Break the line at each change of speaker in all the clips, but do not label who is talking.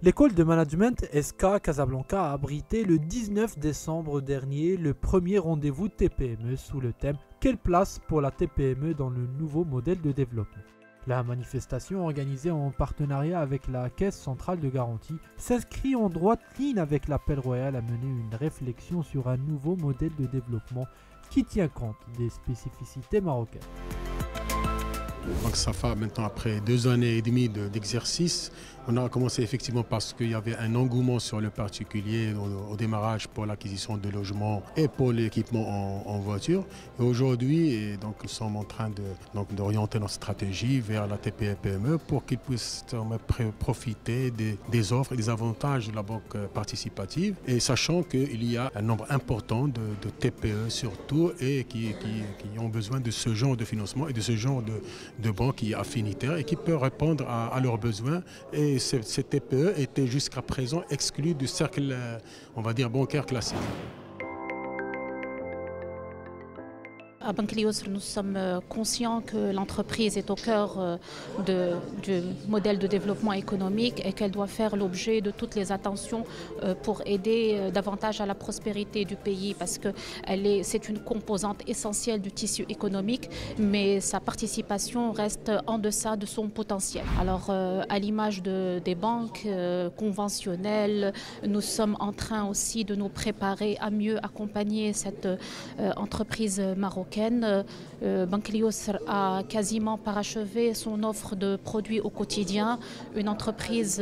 L'école de management SK Casablanca a abrité le 19 décembre dernier le premier rendez-vous TPME sous le thème « Quelle place pour la TPME dans le nouveau modèle de développement ?» La manifestation, organisée en partenariat avec la Caisse centrale de garantie, s'inscrit en droite ligne avec l'appel royal à mener une réflexion sur un nouveau modèle de développement qui tient compte des spécificités marocaines.
Donc ça fait maintenant après 2 années et demie d'exercice, on a commencé effectivement parce qu'il y avait un engouement sur le particulier au démarrage pour l'acquisition de logements et pour l'équipement en voiture. Et aujourd'hui, nous sommes en train d'orienter notre stratégie vers la TPE-PME pour qu'ils puissent profiter des offres et des avantages de la banque participative. Et sachant qu'il y a un nombre important de TPE surtout et qui ont besoin de ce genre de financement et de ce genre de banque qui est affinitaire et qui peut répondre à leurs besoins. Et ces TPE étaient jusqu'à présent exclus du cercle, on va dire, bancaire classique.
À Banque Lyousr, nous sommes conscients que l'entreprise est au cœur du modèle de développement économique et qu'elle doit faire l'objet de toutes les attentions pour aider davantage à la prospérité du pays parce que c'est une composante essentielle du tissu économique, mais sa participation reste en deçà de son potentiel. Alors, à l'image des banques conventionnelles, nous sommes en train aussi de nous préparer à mieux accompagner cette entreprise marocaine. Banque Lyousr a quasiment parachevé son offre de produits au quotidien. Une entreprise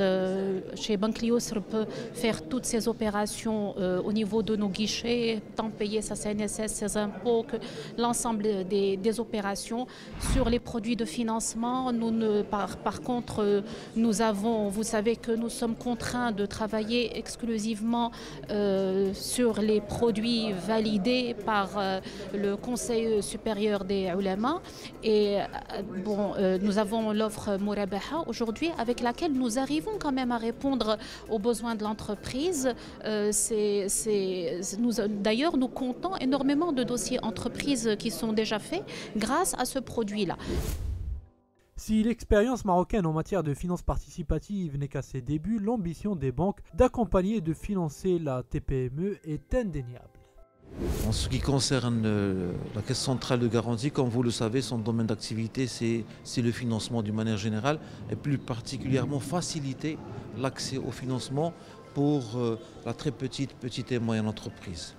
chez Banque Lyousr peut faire toutes ses opérations au niveau de nos guichets, tant payer sa CNSS, ses impôts, que l'ensemble des opérations. Sur les produits de financement, par contre, vous savez que nous sommes contraints de travailler exclusivement sur les produits validés par le Conseil supérieur des ulama et nous avons l'offre Mourabaha aujourd'hui avec laquelle nous arrivons quand même à répondre aux besoins de l'entreprise. D'ailleurs, nous comptons énormément de dossiers entreprises qui sont déjà faits grâce à ce produit-là.
Si l'expérience marocaine en matière de finances participatives n'est qu'à ses débuts, l'ambition des banques d'accompagner et de financer la TPME est indéniable.
En ce qui concerne la Caisse centrale de garantie, comme vous le savez, son domaine d'activité, c'est le financement d'une manière générale et plus particulièrement faciliter l'accès au financement pour la très petite et moyenne entreprise.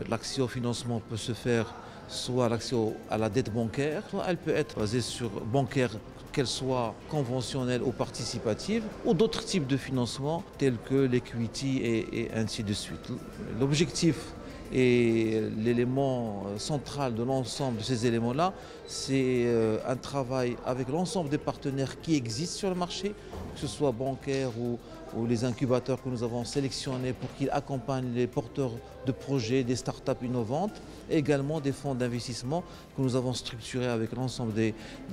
L'accès au financement peut se faire soit l'accès à la dette bancaire, soit elle peut être basée sur bancaire, qu'elle soit conventionnelle ou participative, ou d'autres types de financement tels que l'equity et ainsi de suite. L'objectif et l'élément central de l'ensemble de ces éléments-là, c'est un travail avec l'ensemble des partenaires qui existent sur le marché, que ce soit bancaires ou les incubateurs que nous avons sélectionnés pour qu'ils accompagnent les porteurs de projets, des startups innovantes, et également des fonds d'investissement que nous avons structurés avec l'ensemble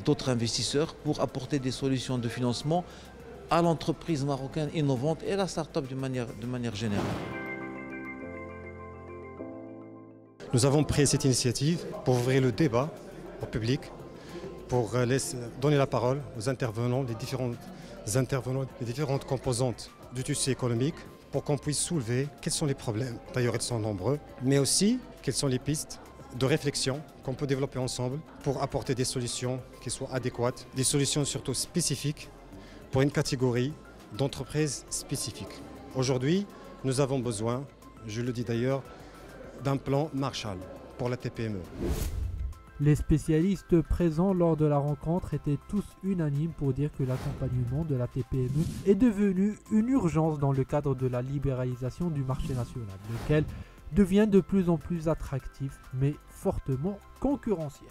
d'autres investisseurs pour apporter des solutions de financement à l'entreprise marocaine innovante et à la start-up de manière générale.
Nous avons pris cette initiative pour ouvrir le débat au public, pour donner la parole aux intervenants, les différentes composantes du tissu économique, pour qu'on puisse soulever quels sont les problèmes, d'ailleurs ils sont nombreux, mais aussi quelles sont les pistes de réflexion qu'on peut développer ensemble pour apporter des solutions qui soient adéquates, des solutions surtout spécifiques pour une catégorie d'entreprises spécifiques. Aujourd'hui, nous avons besoin, je le dis d'ailleurs, d'un plan Marshall pour la TPME.
Les spécialistes présents lors de la rencontre étaient tous unanimes pour dire que l'accompagnement de la TPME est devenu une urgence dans le cadre de la libéralisation du marché national, lequel devient de plus en plus attractif mais fortement concurrentiel.